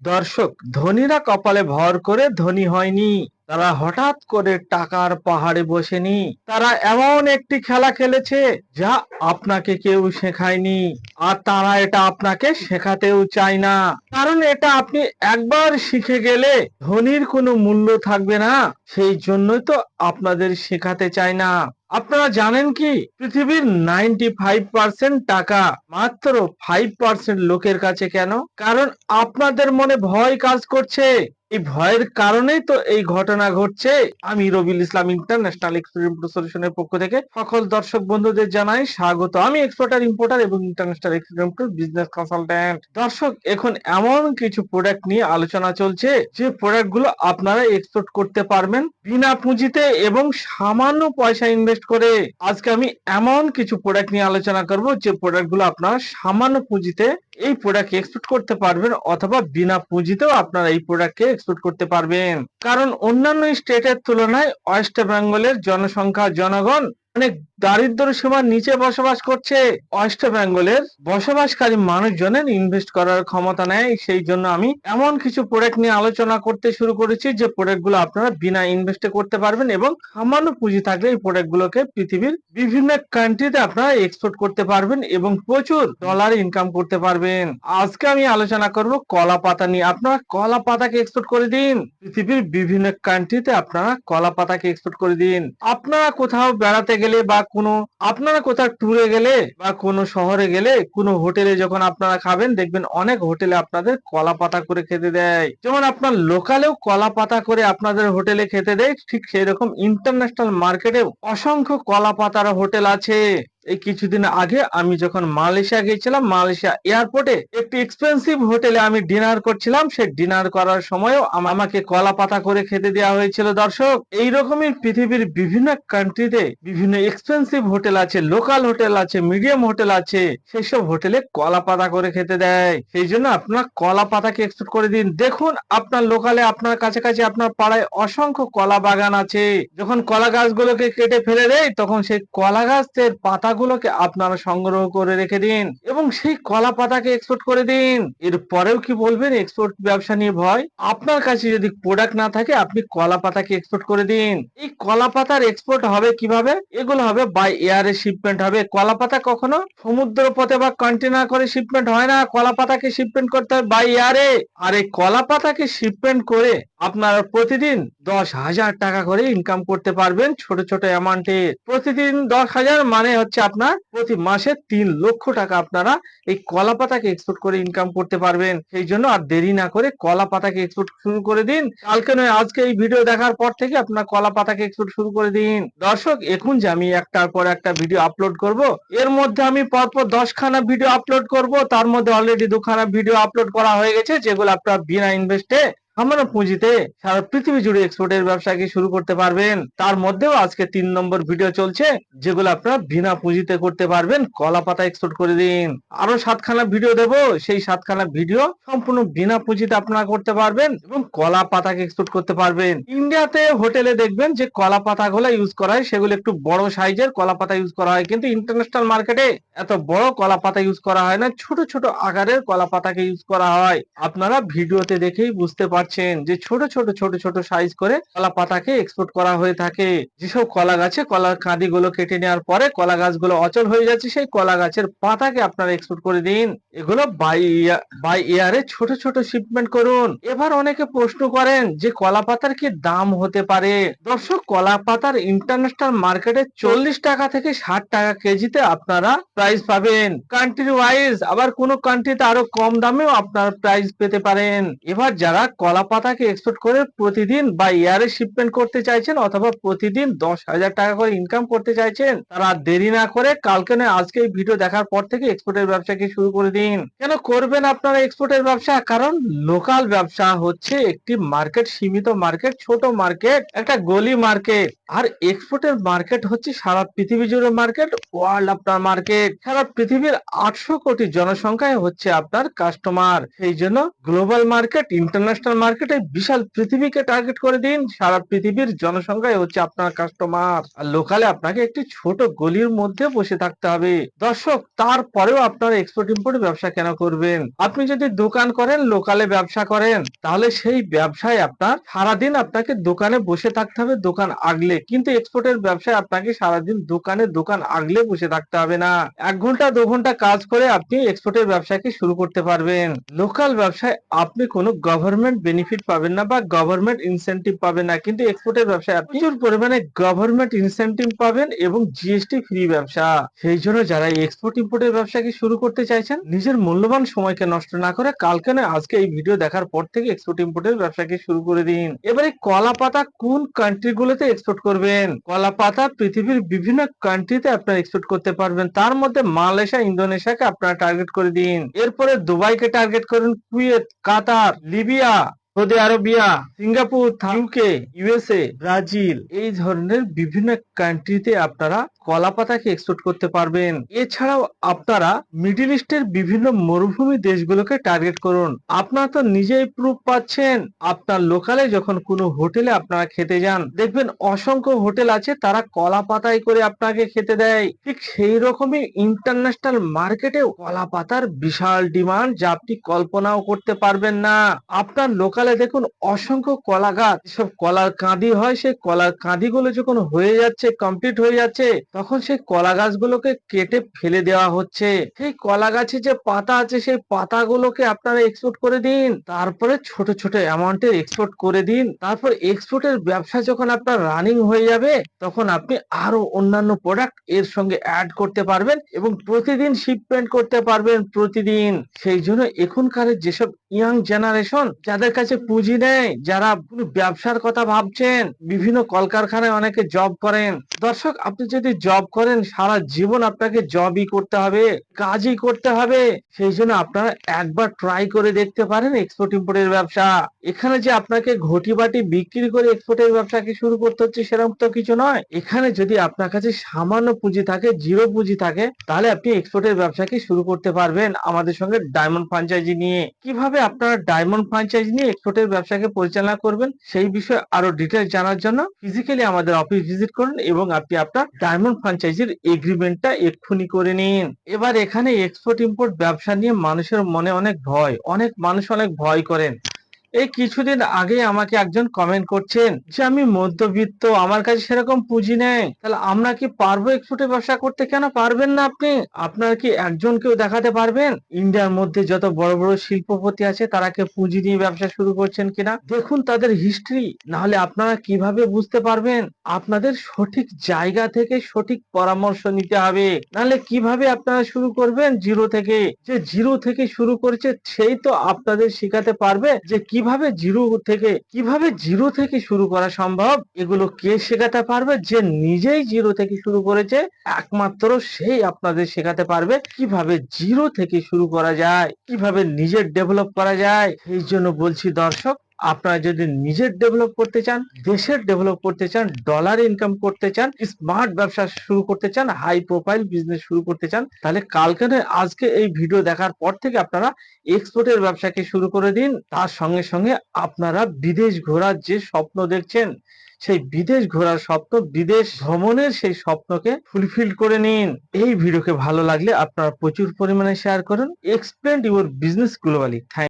দর্শক, ধনীরা কপালে ভর করে ধনী হয়নি, তারা হঠাৎ করে টাকার পাহাড়ে বসেনি। তারা এমন একটি খেলা খেলেছে যা আপনাকে কেউ শেখায়নি, আর তারা এটা আপনাকে শেখাতেও চায় না। কারণ এটা আপনি একবার শিখে গেলে ধনীর কোনো মূল্য থাকবে না। সেই জন্যই তো আপনাদের শেখাতে চায় না। আপনারা জানেন কি, পৃথিবীর 95% টাকা মাত্র 5% লোকের কাছে কেন? কারণ আপনাদের মনে ভয় কাজ করছে। এই ভয়ের কারণেই তো এই ঘটনা ঘটছে। আমি রবিউল ইসলাম ইন্টারন্যাশনাল এক্সপোর্ট সলিউশনের পক্ষ থেকে সকল দর্শক বন্ধুদের জানাই স্বাগত। আমি এক্সপোর্টার, ইম্পোর্টার এবং ইন্টারন্যাশনাল এক্সপোর্ট বিজনেস কনসালট্যান্ট। দর্শক, এখন এমন কিছু প্রোডাক্ট নিয়ে আলোচনা চলছে যে প্রোডাক্ট গুলো আপনারা এক্সপোর্ট করতে পারবেন বিনা পুঁজিতে এবং সামান্য পয়সা ইনভেস্ট করে। আজকে আমি এমন কিছু প্রোডাক্ট নিয়ে আলোচনা করব যে প্রোডাক্ট গুলো আপনারা সামান্য পুঁজিতে এই প্রোডাক্ট এক্সপোর্ট করতে পারবেন, অথবা বিনা পুঁজিতেও আপনারা এই প্রোডাক্টকে এক্সপোর্ট করতে পারবেন। কারণ অন্যান্য স্টেটের তুলনায় ওয়েস্ট বেঙ্গলের জনসংখ্যা, জনগণ অনেক দারিদ্র সীমার নিচে বসবাস করছে। ওয়েস্ট বেঙ্গলের বসবাসকারী মানুষজনের ইনভেস্ট করার ক্ষমতা নেই। সেই জন্য আমি এমন কিছু প্রোডাক্ট নিয়ে আলোচনা করতে শুরু করেছি যে প্রোডাক্ট গুলো আপনারা বিনা ইনভেস্টে করতে পারবেন এবং সামান্য পুঁজি থাকলে এই প্রোডাক্ট গুলোকে পৃথিবীর বিভিন্ন কান্ট্রিতে আপনারা এক্সপোর্ট করতে পারবেন এবং প্রচুর ডলার ইনকাম করতে পারবেন। আজকে আমি আলোচনা করব কলা পাতা নিয়ে। আপনারা কলা পাতাকে এক্সপোর্ট করে দিন পৃথিবীর বিভিন্ন কান্ট্রিতে, আপনারা কলা পাতাকে এক্সপোর্ট করে দিন। আপনারা কোথাও বেড়াতে গেলে বা আপনারা কোথাও ট্যুরে গেলে বা কোনো শহরে গেলে কোনো হোটেলে যখন আপনারা খাবেন, দেখবেন অনেক হোটেলে আপনাদের কলা পাতা করে খেতে দেয়। যেমন আপনার লোকালেও কলা পাতা করে আপনাদের হোটেলে খেতে দেয়, ঠিক সেই রকম ইন্টারন্যাশনাল মার্কেটেও অসংখ্য কলা পাতার হোটেল আছে। এই কিছুদিন আগে আমি যখন মালয়েশিয়া গিয়েছিলাম, মালয়েশিয়া এয়ারপোর্টে একটি এক্সপেন্সিভ হোটেলে আমি ডিনার করছিলাম। সেই ডিনার করার সময়ও আমাকে কলা পাতা করে খেতে দেওয়া হয়েছিল। দর্শক, এইরকমই পৃথিবীর বিভিন্ন কান্ট্রিতে বিভিন্ন এক্সপেন্সিভ হোটেল আছে, লোকাল হোটেল আছে, মিডিয়াম হোটেল আছে। সেই সব হোটেলে কলা পাতা করে খেতে দেয়। সেই জন্য আপনার কলা পাতাকে এক্সপোর্ট করে দিন। দেখুন, আপনার লোকালে, আপনার কাছাকাছি, আপনার পাড়ায় অসংখ্য কলা বাগান আছে। যখন কলা গাছগুলোকে কেটে ফেলে দেয়, তখন সেই কলা গাছের পাতা গুলোকে আপনারা সংগ্রহ করে রেখে দিন এবং সেই কলা পাতাকে এক্সপোর্ট করে দিন। এর পরেও কি বলবেন এক্সপোর্ট ব্যবসা নিয়ে ভয়? আপনার কাছে যদি প্রোডাক্ট না থাকে, আপনি কলা পাতাকে এক্সপোর্ট করে দিন। এই কলা পাতার এক্সপোর্ট হবে কিভাবে? এগুলো হবে বাই এয়ারে শিপমেন্ট হবে। কলা পাতা কখনো সমুদ্র পথে বা কন্টেনার করে শিপমেন্ট হয় না। কলা পাতাকে শিপমেন্ট করতে হয় বাই এয়ারে। আর এই কলা পাতাকে শিপমেন্ট করে আপনারা প্রতিদিন 10,000 টাকা করে ইনকাম করতে পারবেন। ছোট ছোট অ্যামাউন্টে প্রতিদিন 10,000 মানে হচ্ছে আপনার প্রতি মাসে 3 লক্ষ টাকা আপনারা এই কলা পাতাকে এক্সপোর্ট করে ইনকাম করতে পারবেন। সেই জন্য আর দেরি না করে কলা পাতাকে এক্সপোর্ট শুরু করে দিন। কালকে নয়, আজকে এই ভিডিও দেখার পর থেকে আপনার কলা পাতাকে এক্সপোর্ট শুরু করে দিন। দর্শক, এখন যে আমি একটার পর একটা ভিডিও আপলোড করব, এর মধ্যে আমি পরপর 10খানা ভিডিও আপলোড করব। তার মধ্যে অলরেডি 2খানা ভিডিও আপলোড করা হয়ে গেছে, যেগুলো আপনারা বিনা ইনভেস্টে সামান্য পুঁজিতে সারা পৃথিবী জুড়ে এক্সপোর্টের ব্যবসাকে শুরু করতে পারবেন। তার মধ্যেও আজকে 3 নম্বর ভিডিও চলছে, যেগুলো আপনারা বিনা পুঁজিতে করতে পারবেন। কলা পাতা এক্সপোর্ট করে দিন। আরো 7খানা ভিডিও দেব, সেই 7খানা ভিডিও সম্পূর্ণ বিনা পুঁজিতে আপনারা করতে পারবেন এবং কলা পাতাকে এক্সপোর্ট করতে পারবেন। ইন্ডিয়াতে হোটেলে দেখবেন যে কলা পাতাগুলো ইউজ করা হয়, সেগুলো একটু বড় সাইজের কলা পাতা ইউজ করা হয়, কিন্তু ইন্টারন্যাশনাল মার্কেটে এত বড় কলা পাতা ইউজ করা হয় না, ছোট ছোট আকারের কলা পাতাকে ইউজ করা হয়। আপনারা ভিডিওতে দেখেই বুঝতে পারছেন যে ছোট ছোট ছোট ছোট সাইজ করে কলা পাতাকে এক্সপোর্ট করা হয়ে থাকে। যেসব কলা গাছে কলার কাঁদি গুলো কেটে নেওয়ার পরে কলা গাছগুলো অচল হয়ে যাচ্ছে, সেই কলা গাছের পাতাকে আপনারা এক্সপোর্ট করে দিন। এগুলো বাই এয়ারে ছোট ছোট শিপমেন্ট করুন। এবার অনেকে প্রশ্ন করেন যে কলা পাতার কি দাম হতে পারে? দর্শক, কলা পাতার ইন্টারন্যাশনাল মার্কেটে 40 টাকা থেকে 60 টাকা কেজিতে আপনারা প্রাইস পাবেন। কান্ট্রি ওয়াইজ, আবার কোন কান্ট্রিতে আরো কম দামেও আপনারা প্রাইস পেতে পারেন। এবার যারা কলা পাতাকে এক্সপোর্ট করে প্রতিদিন বা ইয়ারে শিপমেন্ট করতে চাইছেন, অথবা প্রতিদিন 10,000 টাকা করে ইনকাম করতে চাইছেন, তারা দেরি না করে কালকে নয় আজকে এই ভিডিও দেখার পর থেকে এক্সপোর্টের ব্যবসাকে শুরু করে দিন। কেন করবেন আপনারা এক্সপোর্টের ব্যবসা? কারণ লোকাল ব্যবসা হচ্ছে একটি মার্কেট, সীমিত মার্কেট, ছোট মার্কেট, একটা গলি মার্কেট। আর এক্সপোর্টের মার্কেট হচ্ছে সারা পৃথিবী জুড়ে মার্কেট, ওয়ার্ল্ড আপনার মার্কেট। সারা পৃথিবীর 800 কোটি জনসংখ্যায় হচ্ছে আপনার কাস্টমার। সেই জন্য গ্লোবাল মার্কেট, ইন্টারন্যাশনাল মার্কেটে বিশাল পৃথিবীকে টার্গেট করে দিন। সারা পৃথিবীর জনসংখ্যাই হচ্ছে আপনার কাস্টমার, আর লোকালে আপনাকে একটি ছোট গলির মধ্যে বসে থাকতে হবে। দর্শক, তারপরেও আপনারা এক্সপোর্ট ইম্পোর্ট ব্যবসা কেন করবেন? আপনি যদি দোকান করেন, লোকালে ব্যবসা করেন, তাহলে সেই ব্যবসায় আপনার সারাদিন আপনাকে দোকানে বসে থাকতে হবে দোকান আগলে। কিন্তু এক্সপোর্টের ব্যবসায় আপনাকে সারাদিন দোকান আগলে বসে থাকতে হবে না। 1 ঘন্টা 2 ঘন্টা কাজ করে আপনি এক্সপোর্টের ব্যবসাকে শুরু করতে পারবেন। লোকাল ব্যবসায় আপনি কোনো গভর্নমেন্ট বেনিফিট পাবেন না বা গভর্নমেন্ট ইনসেনটিভ পাবেন না, কিন্তু এক্সপোর্টের ব্যবসায় আপনি প্রচুর পরিমাণে গভর্নমেন্ট ইনসেনটিভ পাবেন এবং জিএসটি ফ্রি ব্যবসা। সেই জন্য যারা এক্সপোর্ট ইম্পোর্টের ব্যবসাকে শুরু করতে চাইছেন, নিজের মূল্যবান সময়কে নষ্ট না করে কালকে না আজকে এই ভিডিও দেখার পর থেকে এক্সপোর্ট ইম্পোর্টের ব্যবসাকে শুরু করে দিন। এবারে কলা পাতা কোন কান্ট্রি গুলোতে এক্সপোর্ট করবেন? কলা পাতা পৃথিবীর বিভিন্ন কান্ট্রিতে আপনারা এক্সপোর্ট করতে পারবেন। তার মধ্যে মালয়েশিয়া, ইন্দোনেশিয়াকে আপনারা টার্গেট করে দিন। এরপরে দুবাইকে টার্গেট করুন, Kuwait, Qatar, Libya, Saudi Arabia, Singapore, UK, USA, Brazil, এই ধরনের বিভিন্ন কান্ট্রিতে আপনারা কলা পাতাকে এক্সপোর্ট করতে পারবেন। এছাড়াও আপনারা মিডল ইস্টের বিভিন্ন মরুভূমি দেশগুলোকে টার্গেট করুন। আপনারা তো নিজেই প্রুফ পাচ্ছেন, আপনার লোকালে যখন কোনো হোটেলে আপনারা খেতে যান, দেখবেন অসংখ্য হোটেল আছে তারা কলা পাতায় করে আপনাকে খেতে দেয়। ঠিক সেই রকমই ইন্টারন্যাশনাল মার্কেটেও কলা পাতার বিশাল ডিমান্ড, যা আপনি কল্পনাও করতে পারবেন না। আপনার লোকালে দেখুন অসংখ্য কলা গাছ, সব কলার কাঁদি হয়, সেই কলার কাঁদিগুলো যখন হয়ে যাচ্ছে, কমপ্লিট হয়ে যাচ্ছে, তখন সেই কলা গাছগুলোকে কেটে ফেলে দেওয়া হচ্ছে। সেই কলা গাছে যে পাতা আছে, সেই পাতাগুলোকে আপনারা এক্সপোর্ট করে দিন। তারপরে ছোট ছোট অ্যামাউন্টে এক্সপোর্ট করে দিন। তারপর এক্সপোর্টের ব্যবসা যখন আপনার রানিং হয়ে যাবে, তখন আপনি আরো অন্যান্য প্রোডাক্ট এর সঙ্গে অ্যাড করতে পারবেন এবং প্রতিদিন শিপমেন্ট করতে পারবেন প্রতিদিন। সেই জন্য এখনকার যেসব ইয়াং জেনারেশন, যাদের কাছে পুঁজি নেই, যারা ব্যবসার কথা ভাবছেন, বিভিন্ন কলকারখানায় অনেকে জব করেন। দর্শক, আপনি যদি জব করেন, সারা জীবন আপনাকে জবই করতে হবে, কাজই করতে হবে। সেই জন্য আপনারা একবার ট্রাই করে দেখতে পারেন এক্সপোর্ট ইম্পোর্টের ব্যবসা। এখানে যে আপনাকে ঘটি বাটি বিক্রি করে এক্সপোর্টের ব্যবসাকে শুরু করতে হচ্ছে সেরকম তো কিছু নয়। এখানে যদি আপনার কাছে সামান্য পুঁজি থাকে, জিরো পুঁজি থাকে, তাহলে আপনি এক্সপোর্টের ব্যবসাকে শুরু করতে পারবেন আমাদের সঙ্গে ডায়মন্ড ফ্র্যাঞ্চাইজি নিয়ে। কিভাবে আপনারা ডায়মন্ড ফ্র্যাঞ্চাইজি নিয়ে এক্সপোর্টের ব্যবসাকে পরিচালনা করবেন, সেই বিষয়ে আরো ডিটেইলস জানার জন্য ফিজিক্যালি আমাদের অফিস ভিজিট করুন এবং আপনি আপনার ডায়মন্ড ফ্র্যাঞ্চাইজির এগ্রিমেন্টটা এক্ষুনি করে নিন। এবার এখানে এক্সপোর্ট ইম্পোর্ট ব্যবসা নিয়ে মানুষের মনে অনেক ভয়, অনেক মানুষ অনেক ভয় করেন। এই কিছুদিন আগে আমাকে একজন কমেন্ট করছেন যে আমি মধ্যবিত্ত, আমার কাছে সেরকম পুঁজি নেই, তাহলে আমরা কি পারবো এক্সপোর্টে ব্যবসা করতে? কেন পারবেন না আপনি? আপনারা কি একজনকেও দেখাতে পারবেন ইন্ডিয়ার মধ্যে যত বড় বড় শিল্পপতি আছে তারা কি পুঁজি নিয়ে ব্যবসা শুরু করছেন কিনা? দেখুন তাদের হিস্ট্রি, না হলে আপনারা কিভাবে বুঝতে পারবেন? আপনাদের সঠিক জায়গা থেকে সঠিক পরামর্শ নিতে হবে, নাহলে কিভাবে আপনারা শুরু করবেন জিরো থেকে? যে জিরো থেকে শুরু করেছে সেই তো আপনাদের শেখাতে পারবে যে কিভাবে জিরো থেকে শুরু করা সম্ভব। এগুলো কে শেখাতে পারবে? যে নিজেই জিরো থেকে শুরু করেছে, একমাত্র সেই আপনাদের শেখাতে পারবে কিভাবে জিরো থেকে শুরু করা যায়, কিভাবে নিজের ডেভেলপ করা যায়। সেই জন্য বলছি দর্শক, আপনারা যদি নিজের ডেভেলপ করতে চান, দেশের ডেভেলপ করতে চান, ডলার ইনকাম করতে চান, স্মার্ট ব্যবসা শুরু করতে চান, হাই প্রোফাইল বিজনেস শুরু করতে চান, তাহলে কালকে নয় আজকে এই ভিডিও দেখার পর থেকে আপনারা এক্সপোর্টের ব্যবসাকে শুরু করে দিন। তার সঙ্গে সঙ্গে আপনারা বিদেশ ঘোরার যে স্বপ্ন দেখছেন, সেই বিদেশ ঘোরার স্বপ্ন, বিদেশ ভ্রমণের সেই স্বপ্নকে ফুলফিল করে নিন। এই ভিডিওকে ভালো লাগলে আপনারা প্রচুর পরিমাণে শেয়ার করুন। Expand your business globally.